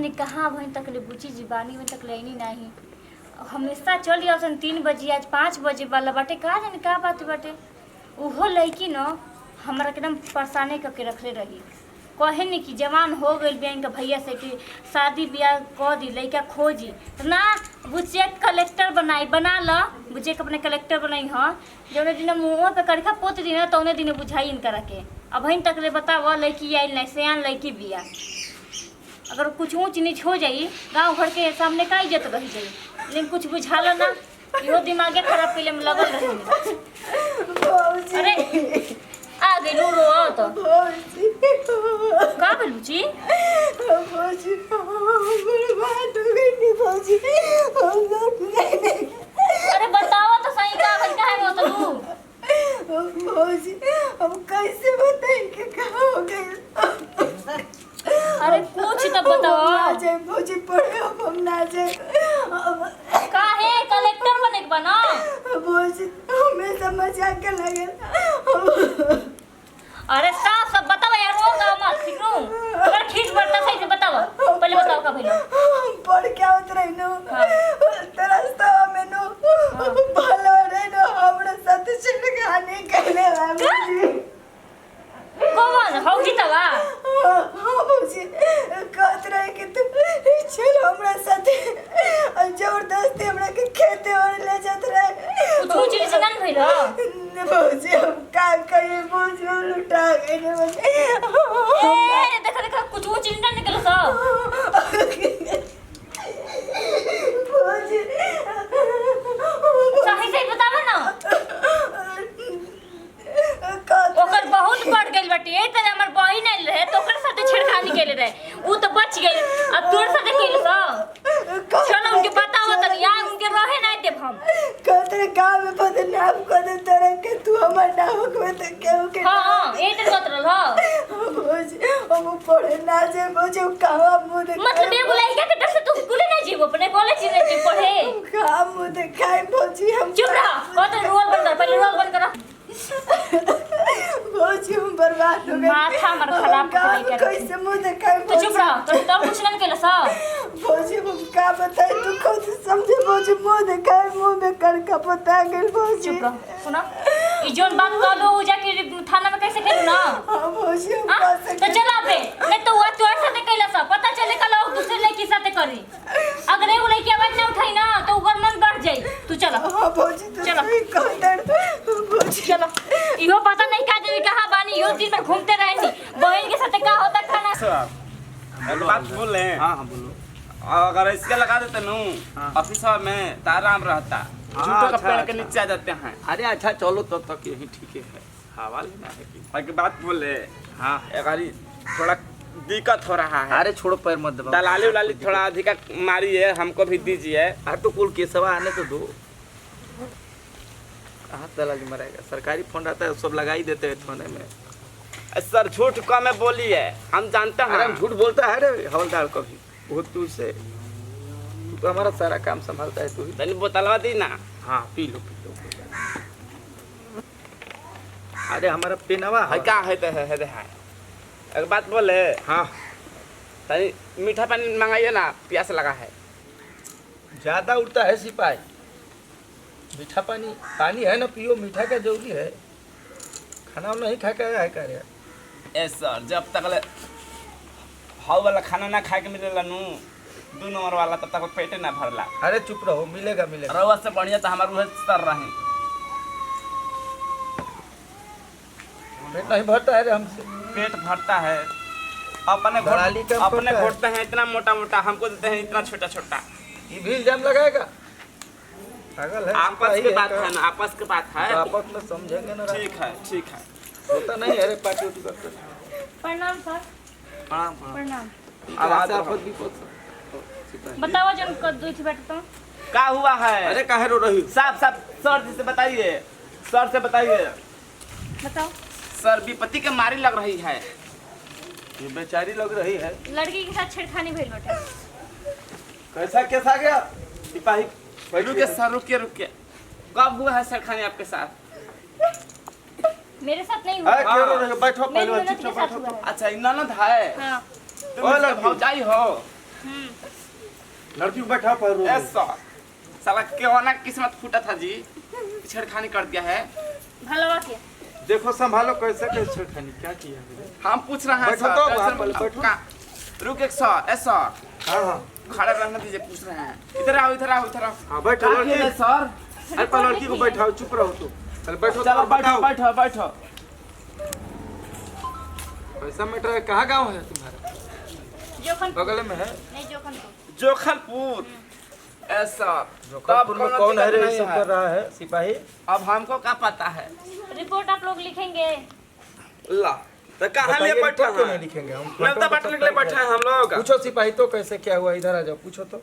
जाने कहाँ वहीं तक ले बुची जीवानी में तक लेनी नहीं। हमेशा चली आवसन 3 बजे, आज 5 बजे वाला बाटे। कहाँ जाने का बात बाटे। उहो लड़की न हमरा एकदम परेशानी करके रखले रही। कहे नहीं कि जवान हो गई बैंक भैया से कि शादी ब्याह कर दी, लड़का खोजी तो ना बुझे कलेक्टर बना ला। बुझे अपने कलेक्टर बनाई हाँ जो दिन मुँह पे कड़का पोत दी ना तो उन्हें दिन बुझाई इनकर के। अब वहीं तक ले बताओ लड़की आई नहीं सियान लड़की बिया। अगर कुछ ऊँच नीच हो जाई गाँव घर के सामने का इज्जत रह जाई। लेकिन कुछ बुझाला ना इहो दिमागे खराब के में लगल रही। अरे आ गई रो रो तो का बोलूची अरे बताओ तो सही का भाई काहे में तो तू अब कैसे बताएं कि कहाँ हो गई। अरे कुछ तो बताओ। ना जाए भौजी पढ़े हम ना जाए काहे कलेक्टर बने के बना भौजी हमेशा मजाक के लगे। अरे सब बताओ यार रो का मत सिकरू अगर खींच पड़ता सही से बताओ। पहले बताओ का भइलो पढ़ क्या उतरे नो तरसता में नो भलो रे नो हमरा साथ छिड़खानी करने वाली कौन हौजी तवा हां भौजी कहत रहे कि तुम चल हमरा साथ जबरदस्ती हमरा के खेते और ले जात रहे। कुछ चीज से नहीं भइलो भौजी हम का करिए भौजी लुटा गए ए देखा कुछ चीज नहीं निकलो सब भौजी सही से बतावा ना। ओकर बहुत बढ़ गइल बाटे। ए त हमर बहिन आइल रहे तो ओकर साथे छेड़खानी केले रहे उ तो बच गइल। अब तोर साथे केले स चलो उनके बताओ त या उनके रहे नहीं देब हम कहते गांव में बदनाम कर दे तरह के तू हमर नाम को तो केहू के हां ए त कतरल ह भौजी हम पढ़े ना जे भौजी कहवा मुंह दे मतलब एगो लड़का के डर से तू स्कूल नहीं जीव अपने कॉलेज में जी पढ़े का मुंह देखाई भौजी हम चुप रह कत रोल बंद कर पहले रोल बंद कर। भौजी हम बर्बाद हो गए माथा हमर खराब कर दे कैसे मुंह देखाई तू चुप रह तो कुछ नहीं केला सा भौजी हम का बताई तू खुद समझे भौजी मुंह देखाई मुंह में कड़का पता गेल भौजी चुप रह सुना ई जोन बात कहलो उ जाके थाना में कैसे खेलू ना। हां भौजी हम हाँ? कैसे तो चला पे नहीं तो वो तोर साथे कैला सा पता चले कल और दूसरे लड़की साथे करी। अगर एगो लड़की आवाज ना उठाई ना तो ओकर मन बढ़ जाई। तू चला हां भौजी तो चलो। सही कहत भौजी चलो इहो पता नहीं का जे कहां बानी यो दिन में घूमते रहनी बहन के साथे का होता खाना। हेलो बात बोल रहे हैं। हाँ बोलो। अगर इसके लगा देते नु ऑफिस में तो आराम रहता। झूठों का पेड़ के नीचे आ जाते हैं। अरे अच्छा चलो तब तक यही ठीक है। हवा लेना है कि एक बात बोले हाँ अगारी थोड़ा दिक्कत हो रहा है। अरे छोड़ो पैर मत दबाओ। दलाली उलाली थोड़ा अधिक मारिए हमको भी दीजिए। अरे तो कुल केसवा आने तो दो। कहाँ दलाली मरेगा। सरकारी फंड आता है सब लगा ही देते हैं थाने में। सर झूठ कम है बोलिए हम जानते हैं। अरे हम झूठ बोलता है रे हवलदार कभी बहुत तू से तू तो हमारा सारा काम संभालता है तू ही। तनी बोतलवा दी ना। हाँ पी लो। अरे हमारा पेनवा है क्या है तो है एक बात बोले हाँ तनी मीठा पानी मंगाइए ना प्यास लगा है। ज्यादा उड़ता है सिपाही। मीठा पानी पानी है ना पियो मीठा का जरूरी है। खाना नहीं खा के है क्या ए सर जब तक ले हाउ वाला खाना ना खाए के मिलेला नु 2 नंबर वाला तब तक पेटे ना भरला। अरे चुप रहो मिलेगा मिलेगा। रवा से बढ़िया तो हमारे उहे सर रहे। पेट नहीं भरता है रे हमसे। पेट भरता है अपने दलाली कम अपने करता है। घोटते हैं इतना मोटा मोटा हमको देते हैं इतना छोटा छोटा। ये भी इल्जाम लगाएगा पागल है। आपस सिपाही की है बात का। है ना आपस की बात है। तो आपस में समझेंगे ना। ठीक है होता नहीं अरे पार्टी उठी करते। प्रणाम सर प्रणाम प्रणाम। आवाज आपस भी सिपाही। बताओ जन को दूध बैठता क्या हुआ है। अरे काहे रो रही हो? साफ साफ सर जी से बताइए। सर से बताइए। बताओ। सर विपत्ति के मारी लग रही है। ये बेचारी लग रही है। लड़की के साथ छेड़खानी भइल बाटे। कैसा गया सिपाही? रुकिए सर रुकिए कब हुआ है छेड़खानी आपके साथ? मेरे साथ नहीं हुआ। अरे क्यों रो रहे हो? बैठो मेरी पहले ननद के चुपचाप साथ बैठो। हुआ है। अच्छा ये ननद है। हाँ तुम इसके भौजाई हो। लड़की को बैठाओ पर रो। ऐसा साला क्यों ना किस्मत फूटा था जी, छेड़खानी कर दिया है। भलवा के देखो संभालो कैसे कैसे छेड़खानी क्या किया मेरे। हम पूछ रहे हैं बैठो सर, तो, कैसे- आप पहले बैठो। रुक एक सर, ऐसा हाँ हाँ खड़े रहने दीजिए, पूछ रहे हैं। इधर आओ इधर आओ इधर आओ। हाँ बैठो क्या किया लड़की। है, सर? अरे पर लड़की को बैठाओ, चुप रहो तुम। चल बैठो चलो तो बैठो बताओ बैठो बैठो। कैसा मैटर है, कहाँ गाँव है तुम्हारा? जोखन बगल में है। नहीं जोखन को जोखलपुर ऐसा जोखलपुर में कौन है रे ये सब कर रहा है सिपाही? अब हमको क्या पता है? रिपोर्ट आप लोग लिखेंगे। ला तो कहाँ बताइए, लिए बैठे रिपोर्ट क्यों नहीं हैं? लिखेंगे हम? लगता बैठने के लिए बैठे हैं हम लोग। पूछो सिपाही तो कैसे क्या हुआ, इधर आ जाओ पूछो तो।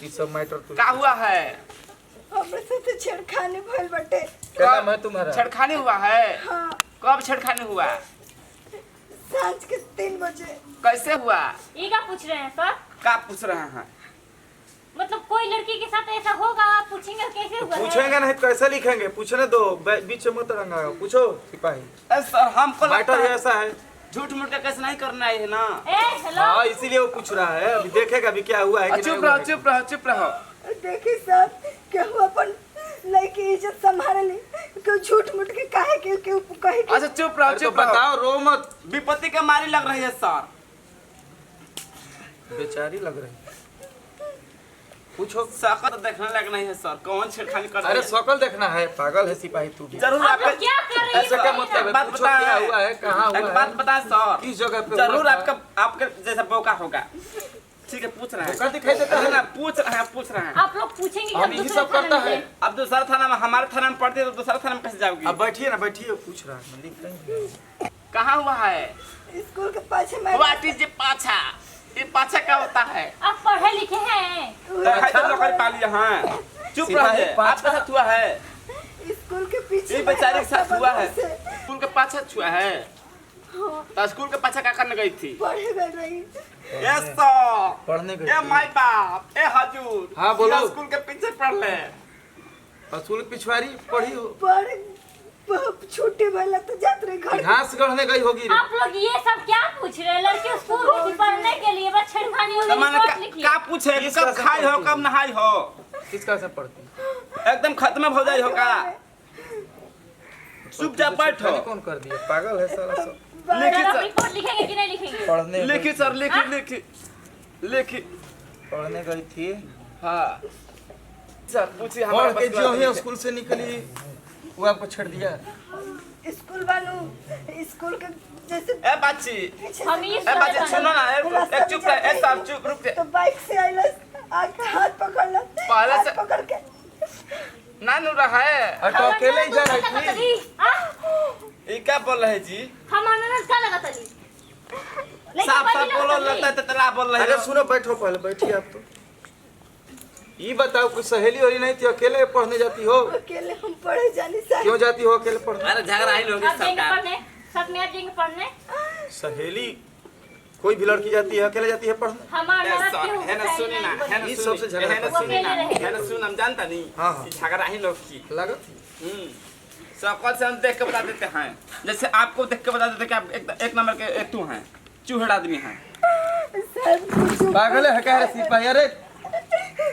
ये सब मैटर तो क्या हुआ है? हमरे साथे छेड़खानी भइल बाटे। क्या नाम है तुम्हारा? छेड़खानी हुआ है? हाँ, कब छेड़खानी हुआ? सांझ के 3 बजे। कैसे हुआ? ये क्या पूछ रहे हैं सर? क्या पूछ रहे हैं? मतलब कोई लड़की के साथ ऐसा होगा, आप पूछेंगे कैसे हुआ है? पूछेंगे नहीं तो कैसे लिखेंगे? पूछने दो, बीच में मत रंगाओ। पूछो सिपाही, सर हमको लगता मैटर है ऐसा है। झूठ मूठ का केस नहीं करना है ना। ए हेलो हाँ इसीलिए वो पूछ रहा है, अभी देखेगा अभी क्या हुआ है कि नहीं चुप हुआ रहो है। चुप रहो चुप रहो। देखी सर कि हम अपन लड़की इज्जत संभाले ली, क्यों झूठ मूठ के काहे क्यों कहे कि अच्छा चुप रहो अरे तो चुप रहो। बताओ, रो मत। विपत्ति के मारी लग रही है सर। बेचारी लग रही है। पूछो। सकत देखने लग नहीं है सर, कौन छेड़खानी कर रही अरे है? शकल देखना है, पागल है सिपाही तू भी। जरूर आप लोग आपका क्या कर रहे ऐसा क्या हैं? मतलब है? बात पूछो बताएं। क्या हुआ है, कहाँ एक हुआ बात है, बताएं सर, किस जगह पे जरूर हुआ था? आपका आपके जैसा मौका होगा। ठीक है पूछ रहे धोखा हैं दिखाई देता है ना, पूछ रहे हैं। आप लोग पूछेंगे कि हम हम यही दूसरे सब करता थाने है। में अब दूसरा थाना में हमारे थाना में पढ़ती है तो दूसरा थाना में कैसे जाओगी? अब बैठिए ना, बैठिए, पूछ रहा है, मैं लिख रही हूँ। कहाँ हुआ है? स्कूल के पाछे मैं व्हाट इज ये पाछा? ये पाछा क्या होता है? आप पढ़े लिखे हैं? तो नौकरी पा लिया हैं। चुप सिपाही रहिए। पाछा- आपके साथ हुआ है? स्कूल के पीछे ये बेचारे के साथ हुआ है। से स्कूल के पाछा छुआ है? तो स्कूल के पाछा क्या करने गई थी? पढ़े गई रही। Yes sir. पढ़ने गई ए थी। माय बाप, ए हजूर। हाँ, बोलो। ये स्कूल के पीछे पढ़ ले। स्कूल पिछवाड़ी पढ़ी हो, पढ़ छुट्टी भइला तो जात रही घर। घास गढ़ने गई होगी रे। आप लोग ये सब क्या पूछ रहे हैं? लड़की स्कूल में थी पढ़ने के लिए, बस छेड़खानी हो तो गई, मैंने रिपोर्ट लिखिए। क्या पूछे? किस कब तरह से खाई हो, पढ़ती कब हो? नहाई हो? किसका से पढ़ती? एकदम खत्म हो जाई हो का? चुपचाप बैठो। छेड़खानी कौन कर दिया? पागल है साला सब। लिखिए सर, आप सर। रिपोर्ट लिखेंगे कि नहीं लिखेंगे? पढ़ने लिखी सर, लिखी लिखी लिखी। पढ़ने गई थी। हाँ सर पूछिए। पढ़ हमारे के पास जो बात ही है। स्कूल से निकली वो आपको छेड़ दिया। स्कूल वालों स्कूल के जैसे ए बाची, पीछे हम ये ए बाची सुनो ना, एक चुप रहे, एक साहब चुप रुक तो बाइक से आइला आके हाथ पकड़ला। पहले हाथ से- पकड़ के ना नू रहा है। और तो अकेले ही जा रही थी। ये क्या बोल रहे जी? हम अनानास का लगा तली। साफ साफ बोलो, लगता है ततला बोल रहे अरे हो। सुनो, बैठो पहले, बैठिए आप तो। ये बताओ, कोई सहेली और नहीं थी? अकेले पढ़ने जाती हो? अकेले हम पढ़े जानी साहब। क्यों जाती हो अकेले पढ़ने? अरे झगड़ा ही लोग आप जाएंगे सबका। पढ़ने? सब में आप जाएंगे पढ़ने? सहेली कोई भी लड़की जाती है, अकेले जाती है पढ़ने? हमारा ए नरक सर, क्यों है ना सुनी ना, है ना ये सुनी, सबसे झगड़ा है ना करते सुनी ना, हैं। है ना सुन, हम जानता नहीं। हाँ, हाँ। ये झगड़ा ही लोग की। लागत सबको से हम देख के बता देते हैं। जैसे आपको देख के बता देते कि आप एक नंबर के एक तू हैं, चूहड़ आदमी हैं। साहब कुछ पागल है क्या रे सिपाही? अरे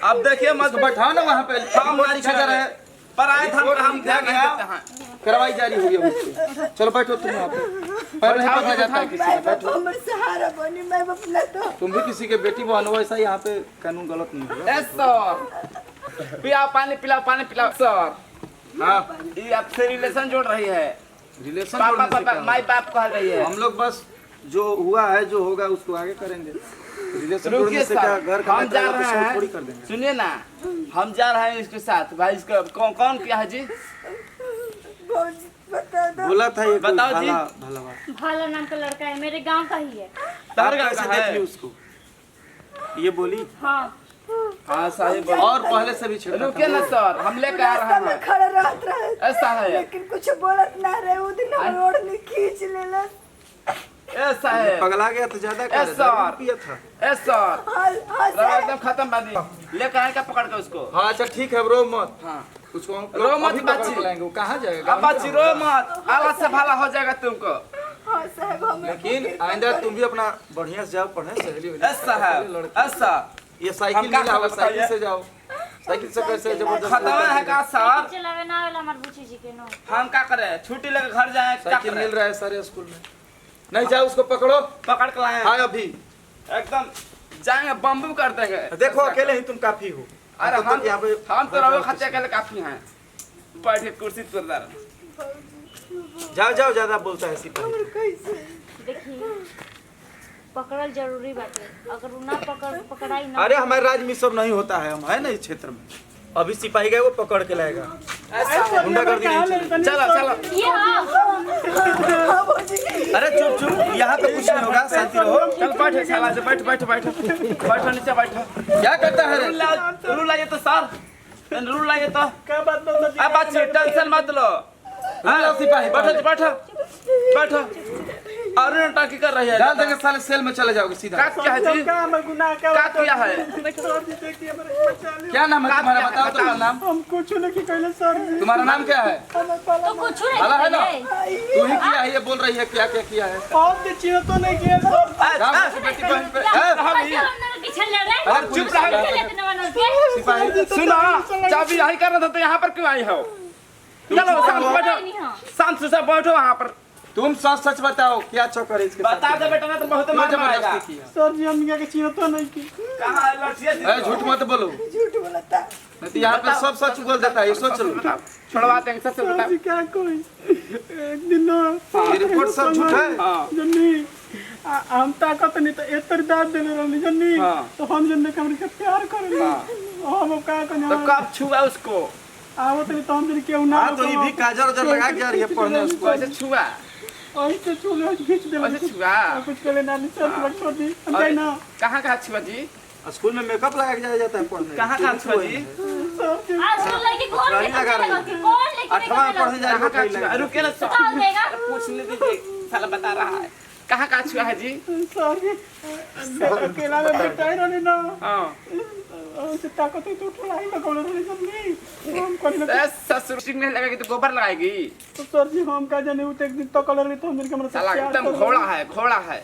अब देखिए मत उसको बैठाओ ना वहाँ पे। हम रिपोर्ट लिखा जा रहा है, पर आए हम रिपोर्ट हम लिखा ध्यान नहीं गया। देते हैं। कार्रवाई जारी हुई है उसकी। चलो बैठो तुम वहाँ पे। पैर नहीं पकड़ा जाता है किसी माय का, बाप बैठो। हमर सहारा बनी। मैं बाप ना तो तुम भी किसी के बेटी बहन हो, ऐसा यहाँ पे कानून गलत नहीं होगा। ए सर, पिलाओ पानी, पिलाओ पानी, पिलाओ सर। हाँ, ये आपसे रिलेशन जोड़ रही है। रिलेशन पापा जोड़ने से पापा क्या माई होगा? बाप कह रही है। हम लोग बस जो हुआ है, जो होगा उसको आगे करेंगे। रिलेशन जोड़ने रुकिए से क्या सर, घर का हम मैटर जा तो रहे सब थोड़ी हैं। कर देंगे। सुनिए ना, हम जा रहे हैं इसके साथ। भाई इसका कौन कौन किया है जी? भौजी बता दो। बोला था ये कोई बताओ जी। भाला भाला वाला। भाला नाम का लड़का है, मेरे गांव का ही है। तार आप गाँव कैसे का देख है? ली उसको? ये बोली हाँ हाँ साहिब। और पहले से भी छेड़ा रुकिए ना सर, हम लेकर आ रास्ता रहे में हैं। खड़े रहत रहे, ऐसा है। लेकिन कुछ बोलत ना रहे। वो दिन हम रोड में खींच लेला। ऐसा है। पगला गया तो ज्यादा ए सर। पिया था। ए सर, हाँ रवा एकदम खत्म बादी। लेकर आए क्या पकड़ के उसको? हाँ अच्छा ठीक है, रो मत। हाँ उसको हम रो मत अभी पकड़ बाची। के लाएंगे। वो कहाँ जाएगा? अब बच्ची रो मत, आवाज से भाला हो जाएगा तुमको। हाँ साहब हम लेकिन आइंदा तुम भी अपना बढ़िया से जाओ पढ़े सहेली एस साहब एस साहब ये साइकिल हम का मिला हुआ करब साइकिल बताइए? से जाओ साइकिल से कैसे जबरदस्त खतरा है का साहब चलावे ना आवेला हमार बुची जी के नो। हम क्या करे छुट्टी लेकर घर जाए क्या साइकिल करे? मिल रहा है सारे स्कूल में नहीं जाओ उसको पकड़ो पकड़ के लाए हाँ अभी एकदम जाएंगे बम्बू कर देंगे। देखो अकेले ही तुम काफी हो अरे तो यहाँ पे हम तो रहो खच्चे के लिए काफी हैं बैठे कुर्सी पर दर जाओ जाओ ज्यादा बोलता है सिपाही कैसे देखिए पकड़ल जरूरी बाटे, अगर उ ना पकड़ाई ना। अरे हमारे राज्य में सब नहीं होता है हम है ना इस क्षेत्र में अभी सिपाही गए वो पकड़ के लाएगा गुंडागर्दी नहीं चलेगी। चलो चलो ये हाँ हाँ भौजी अरे चुप चुप यहाँ पे कुछ नहीं होगा शांति रहो चल बैठो साला से बैठ बैठ बैठ बैठो नीचे बैठो क्या करता है रूल लाइए तो सर रूल लाइए तो क्या बात बोल अब बात टेंशन मत लो। हाँ सिपाही बैठो बैठो बैठो और टाकी कर रही है डाल देंगे साले सेल में चले जाओगे सीधा का क्या है जी का किया है क्या नाम है तुम्हारा बताओ तुम्हारा नाम हम कुछ नहीं कहले सर जी तुम्हारा नाम क्या है तो कुछ नहीं भला है ना करिए। तू ही किया है ये बोल रही है क्या क्या किया है आप देखिए तो नहीं किया सर राम से बेटी बहन पे चुप चुप रहो। सिपाही सुनो जब यही करना था तो यहाँ पर क्यों आई हो? चलो शांत बैठो शांत से बैठो वहाँ पर तुम सच सच बताओ क्या चक्कर है इसके साथ बता दे बेटा ना तो बहुत मार मारेगा। जबरदस्ती किया सर जी हम क्या चिन्ह तो नहीं की कहाँ है लड़कियाँ? अरे झूठ मत बोलो झूठ बोलता नहीं तो यहाँ पे सब सच बोल देता है ये सोच लो छुड़वाते हैं सच सर बताओ। जी क्या कोई एक दिन ना ये रिपोर्ट सब झूठ है हाँ जन्नी हम ताकत नहीं तो एतर दाद देले रहनी जन्नी हाँ। तो हम जन्ने के हमके प्यार करेली हम का कन्या तो कब छुआ उसको? आवत नहीं तो हम जन केहू ना हाँ तो ये भी काजर उजर लगा के जा रही है पढ़ने उसको कैसे छुआ? ऐसे चूल्हे खींच देले कैसे छुआ? कुछ करे ना नहीं सर बट छोड़ दी हम जाए ना कहाँ कहाँ छुआ जी? स्कूल में मेकअप लगा के जाया जाता है पढ़ने कहाँ कहाँ छुआ जी? सर जी आजकल लड़की कौन गाड़ी लगा रही है। कौन लेके अठवा पढ़ने कहाँ जाएगा कहाँ छुआ? रुके ना सर। कहाँ देगा? अरे पूछने दीजिए साला बता रहा है कहाँ कहाँ छुआ है जी? सर जी अकेला में बैठा रहनी ना हाँ ऐसे ताकत ही तो उठा ही ना कौन रहनी जन्नी हम कोई ना ससुर सिंह लगाएगी तो गोबर लगाएगी। तो सर जी हम का जाने उते एक दिन तो कलर तो हम जन के हमरा साला एकदम घोड़ा है घोड़ा है।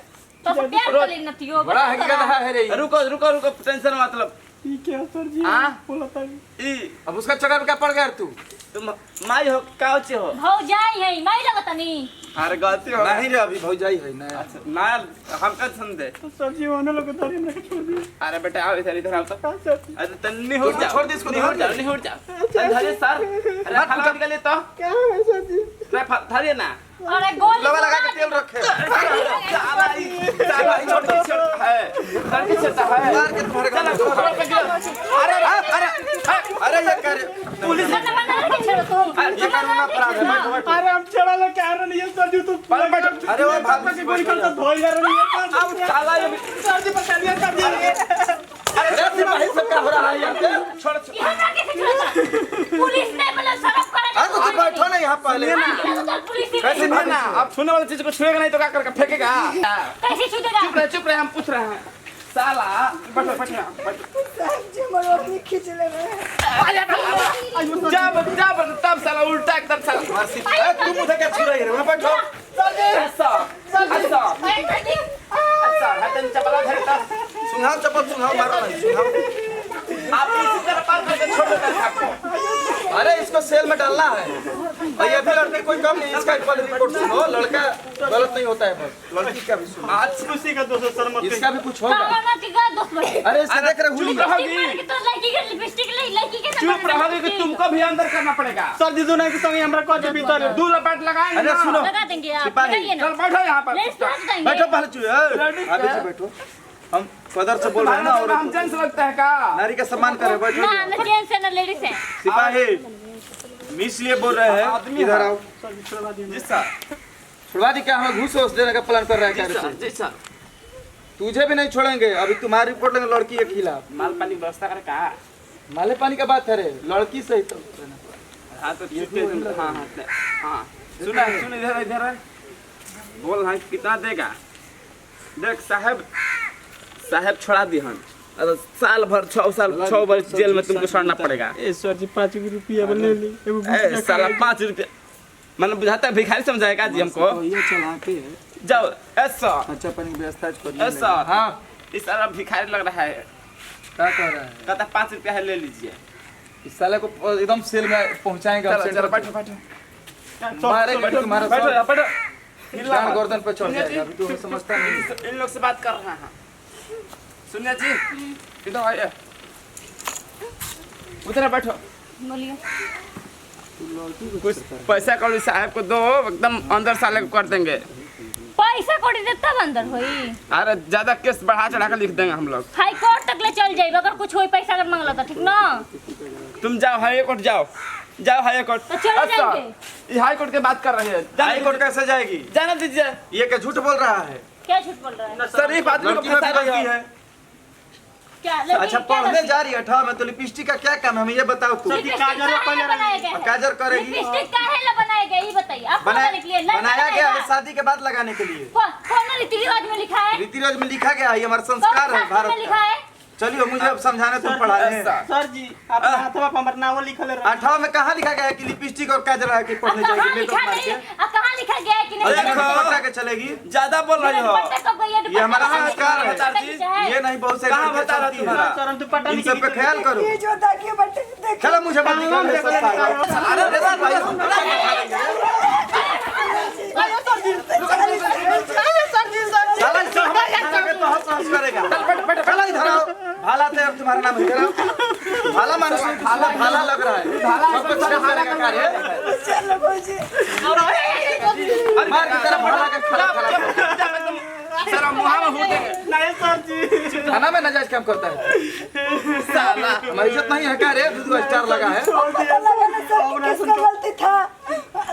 तो सब प्यार कर लेना तियो बड़ा है कि गधा है रे रुको रुको रुको टेंशन मतलब ठीक है सर जी हाँ? बोला था ई अब उसका चक्कर में क्या पड़ गया तू तुम माई हो काउचे हो? भौ जाई है माई लगता नहीं। अरे गलती हो नहीं रे अभी भौजाई है ना अच्छा ना हम का समझे। तो सर जी होने लगे तो हमने छोड़ दी अरे बेटा आओ इधर इधर आओ तो। हाँ सर जी अरे तन्नी हो जा छोड़ दे इसको, नहीं हो जा नहीं हो जा धरिए सर अरे खाना निकालिए तो क्या है सर जी धरिए ना अरे गोल लवा लगा के तेल रखे साला छोड़ के छोड़ है लड़की छोटा है मार के तुम्हारे घर में छोड़ दो। अरे अरे अरे ये कर पुलिस बना के छेड़ो तुम। ये कानून अपराध है बैठो बैठो अरे हम चला ले कह रहे नहीं सर जी तू अरे वो भाग की गोली करता धोई जा रही है अब साला ये सर जी बता दिया कर दिया अरे सिपाही सब क्या हो रहा है यहाँ पे छोड़ ये हमरा कैसे छेड़ता? पुलिस ने मतलब शराब करा अरे तो बैठो ना यहाँ पहले पुलिस कैसे ने ना अब छूने वाली चीज को छुएगा नहीं तो क्या करके फेंकेगा? कैसे छूटेगा? चुप रहे हम पूछ रहे हैं साला बैठो बैठो साहब जी मरो अपनी खींच ले रहे जब तब साला उल्टा एकदम साला मार सिपाही तुम उधर क्या छू रही है वहाँ बैठो ऐसा ऐसा अच्छा हटन चपला धरता सुनाओ चप्पल सुनाओ मारो नहीं सुनाओ आप इसी तरह पार करके छोड़ देते हैं आपको। अरे इसको सेल में डालना है और ये भी लड़के कोई कम नहीं इसका पहले रिपोर्ट सुनो लड़का गलत नहीं होता है बस लड़की का भी सुनो आज उसी का दोस्त सर मत इसका भी कुछ होगा कामना के का दोस्त बन। अरे इसे देख रहे चुप हुई रहोगी तो लड़की के लिपस्टिक लड़की के चुप रहोगी कि तुमको भी अंदर करना पड़ेगा। सर जी सुना कि संग हमरा को भीतर दो लपेट लगाएंगे अरे ना। सुनो लगा देंगे आप सिपाही, लगाइए ना। चल बैठो यहाँ पर लेट्स स्टार्ट देंगे। बैठो पहले चुए अभी से बैठो हम पदर से बोल रहे हैं ना हम और जेंट्स लगता है का? नारी का सम्मान करें बैठो ना ना जेंट्स है ना लेडीज है। सिपाही मिस लिए बोल रहे हैं इधर आओ जी सर छुड़वा दी क्या हमें घूस देने का प्लान कर रहा है क्या जी सर रे? जी सर तुझे भी नहीं छोड़ेंगे अभी तुम्हारी रिपोर्ट लेंगे लड़की के खिलाफ माल पानी व्यवस्था करे का? माले पानी का बात है रे लड़की से ही तो हाँ तो हाँ हाँ हाँ सुना सुन इधर इधर बोल हाँ कितना देगा? देख साहब साहब छोड़ा दी हम अरे साल भर 6 वर्ष जेल में तुमको छोड़ना पड़ेगा। सर जी 5 रुपया ले ली ए साला 5 रुपया मतलब बुझाता है भिखारी समझाएगा जी हमको। ये चला के जाओ ऐसा अच्छा पानी की व्यवस्था कर ऐसा। हाँ इस सारा भिखारी लग रहा है। क्या कह रहा है? कहता 5 रुपया है ले लीजिए। इस साले को एकदम सेल में पहुंचाएंगे हम चलो सेंटर बैठो पे। बैठो मारेंगे तुम्हारा बैठो सब बैठो। जान गर्दन पे चढ़ जाएगा। अभी तू समझता नहीं। इन लोग से बात कर रहा है। सुनिए जी इधर आइए। उधर बैठो। बोलिए। कुछ पैसा कौड़ी साहब को दो, एकदम अंदर साले को कर देंगे। पैसा कोड़ी दे तब अंदर होई। अरे ज्यादा केस बढ़ा चढ़ा कर लिख देंगे हम लोग। हाई कोर्ट तक ले चल जाइब अगर कुछ होई पैसा अगर मांगला तो, ठीक ना? तुम जाओ हाई कोर्ट जाओ। जाओ हाई कोर्ट। तो चले अच्छा, जाएंगे। ये हाई कोर्ट की बात कर रहे हैं। हाई कोर्ट कैसे जाएगी? जाना दीजिए। ये क्या झूठ बोल रहा है? क्या झूठ बोल रहा है? शरीफ आदमी को लड़की में फंसा भी रही गलती है। है। क्या अच्छा पढ़ने जा रही है 18 में, तो लिपस्टिक का क्या काम है हमें ये बताओ तू। काजर करेगी। लिपस्टिक काहे ला बनाया गया ये बताइए। आप बना- बताने के लिए बनाया गया है शादी के बाद लगाने के लिए। कौन रीति रिवाज में लिखा है? रीति रिवाज में लिखा गया है, ये हमारा संस्कार है कौन भारत में लिखा का। है? चलिए मुझे अब समझाने तुम पढ़ाए हैं। ऐसा। सर जी अपना हाथवा पर हमर नाम लिखल रहे। 18 में कहाँ लिखा गया है कि लिपस्टिक और काजल है कि पढ़ने कहाँ जाएगी लिखा मेकअप मार नहीं? के? कहाँ लिखा गया है कि नहीं? अरे देखो। पटा के चलेगी। ज्यादा बोल रही हो। ये हमारा संस्कार है। ये नहीं बहुत से कहाँ लड़कियां बता रहा चलती हैं। तुम्हारा? सर हम तो पता इन नहीं सब पे ख्याल करो। ये जो दागी बटे देख चलो मुझे मत दिखाने अरे रे भाई साला इससे हमारे खाना के तो हंस हंस करेगा। चलो इधर आओ। भाला थे अब तुम्हारा नाम इधर आओ। भाला मानो भाला भाला लग रहा है। सबको छेड़ करेगा कार्य। चलो भौजी। मार की तरफ भाला के खड़ा सारा मुहा में हो देंगे। नहीं सर जी। थाना में नाजायज काम करता है साला। हमारी इज्जत नहीं है क्या रे? 2 स्टार लगा है। पता लगा ना सर किसका गलती था।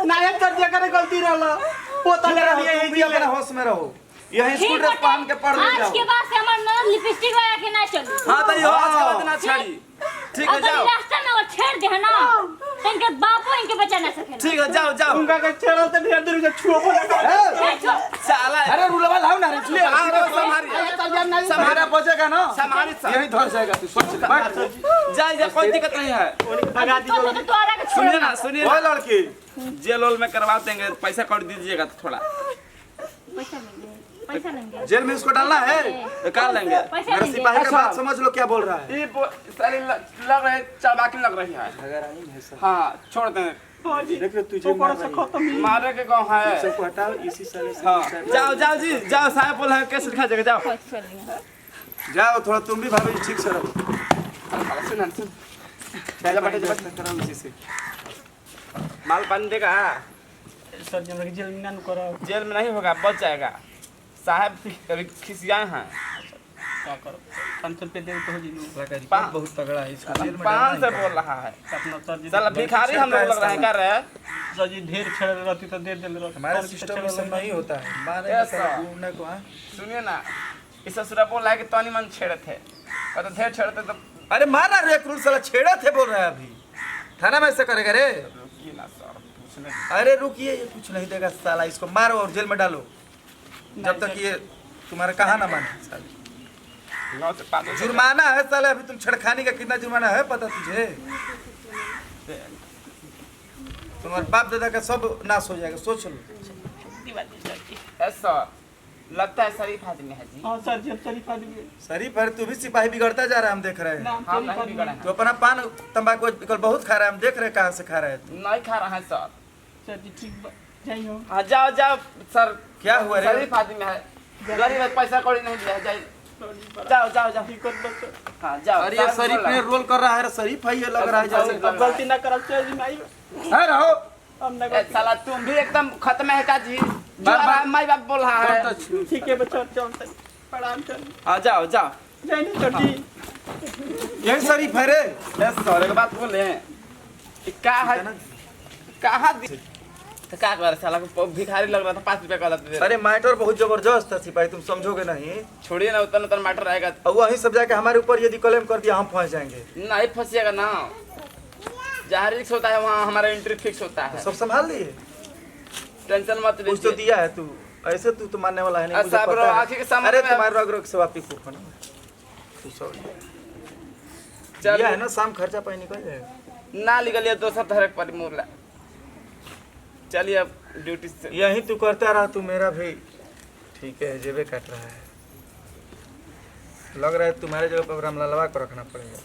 नहीं सर जी अगर गलती रहला पोता तुम लगा रहो, दिया तुम भी अपना होश में रहो। यही स्कूल ड्रेस पहन के पढ़ने आज के जाओ। बाद से हमार ना लिपस्टिक लगा के ना चलू। हाँ तो यो आज के बाद ना छाड़ी। ठीक है अगर जाओ। रास्ता में वो छेड़ दे ना तो इनके बापो इनके बचा ना सकेला। ठीक है जाओ जाओ। उनका के छेड़ा तो ढेर दूर से छुओ लगा। साला अरे रुलवा लाओ ना रे। ले आओ संभालिए। हमारा बचेगा ना संभालिए सब। यही धर जाएगा तू। सोच ले। बैठ। जा जा कोई दिक्कत नहीं है। भगा दीजिए। तो तू आरा के सुनिए ना सुनिए वो ना। लड़की जेल वेल में करवा देंगे, पैसा कर दीजिएगा थोड़ा। पैसा लेंगे। पैसा लेंगे। जेल में इसको डालना है। निकाल लेंगे। पैसा मेरा लेंगे। सिपाही का बात समझ लो क्या बोल रहा है। ये सारी लग रहे चाबाकी लग रही है। हाँ छोड़ दें। देख लो तुझे ऊपर से खत्म ही। मारे के गाँव है। सबको हटाओ इसी साले से। हाँ जाओ जाओ जी जाओ। साहब बोला है कैसे दिखा जाएगा। जाओ पैसा लेंगे। जाओ थोड़ा तुम भी भाभी जी ठीक से रहो। सुन सुन। जा बैठे जा कराओ इसी से। माल पानी देगा। सर जी हमरा जेल में ना करो। जेल में नहीं होगा, बच जाएगा। साहब कभी खिसियाए हैं। क्या करो 500 रुपए दे तो हो जी पा- बहुत तगड़ा है इसको जेल में 5 डालना से ही बोल रहा है। अपना सर जी साला भिखारी हम लोग लग रहे हैं। क्या रहे? सर जी ढेर छेड़ रहती तो दे देल रहती। हमारे सिस्टम में सब नहीं होता है। मारे ऐसा। साला घूमने को। हाँ सुनिए ना, इस ससुरा बोल रहा है कि तनी मन छेड़े थे और तो ढेर छेड़ते तो अरे मारा रे क्रूल साला छेड़ा थे बोल रहा है अभी। थाना में ऐसा करेगा रे? रुकिए ना सर, पूछने अरे रुकिए ये कुछ नहीं देगा साला। इसको मारो और जेल में डालो जब तक ये तुम्हारा कहा ना माने साले। गाँव से पागल जुर्माना है साले। अभी तुम छेड़खानी का कितना जुर्माना है पता तुझे? तुम्हारे बाप दादा का सब नाश हो जाएगा। सोच लो। ऐसा लगता है शरीफ आदमी है जी। हां सर जी अब शरीफ आदमी। शरीफ है तू भी सिपाही बिगड़ता जा रहा है हम देख रहे हैं। नाम हम शरीफ नहीं आदमी। बिगड़ा तो है। अपना पान तंबाकू आजकल बहुत खा रहा है हम देख रहे हैं कहाँ से खा रहा है तू। नहीं खा रहा है सर। सर जी ठीक जाइयो। हाँ जाओ जाओ सर। क्या हुआ रे? शरीफ आदमी है, गरीब है, पैसा कौड़ी नहीं दिया है। जाओ जाओ जाओ। दिक्कत बस। हाँ जाओ। अरे ये साहब शरीफ बोल रहा ने है। रोल कर रहा है। शरीफ है ये लग रहा है जैसे। अब अब गलती ना करब सर जी नहीं है रहो। हम ना ए, साला तुम भी एकदम खत्म है का जी। जो बार- माई बाप बोल रहा है। ठीक है बच्चा चल सर प्रणाम सर। हाँ जाओ जाओ। जाइए सर जी। यही शरीफ है रे। सर एक बात बोले क्या है कहाँ तो क्या कर साला को भिखारी लग रहा था 5 रुपया का दे। अरे मैटर बहुत जबरदस्त है सिपाही तुम समझोगे नहीं। छोड़िए ना, उतना उतना मैटर रहेगा। और वही सब जाके हमारे ऊपर यदि क्लेम कर दिया हम फंस जाएंगे। नहीं फंसिएगा ना, जहाँ रिक्स होता है वहाँ हमारा एंट्री फिक्स होता है। सब संभाल लिए। टेंशन मत कुछ तो लीजिए। दिया है तू। ऐसे तू तो मानने वाला है नहीं। मुझे अच्छा, ब्रो, पता है। आँखी के सामने अरे में- तुम्हारे रग रग से वापी फूफा ना तू सॉरी। चल दिया है ना शाम खर्चा पानी निकल जाएगा। ना निकलिए दोसर धरक पर मोरला। चलिए अब ड्यूटी से। यही तू करता रहा, तू मेरा भी ठीक है जेबे काट रहा है। लग रहा है तुम्हारे जगह पर रामलालवा को रखना पड़ेगा।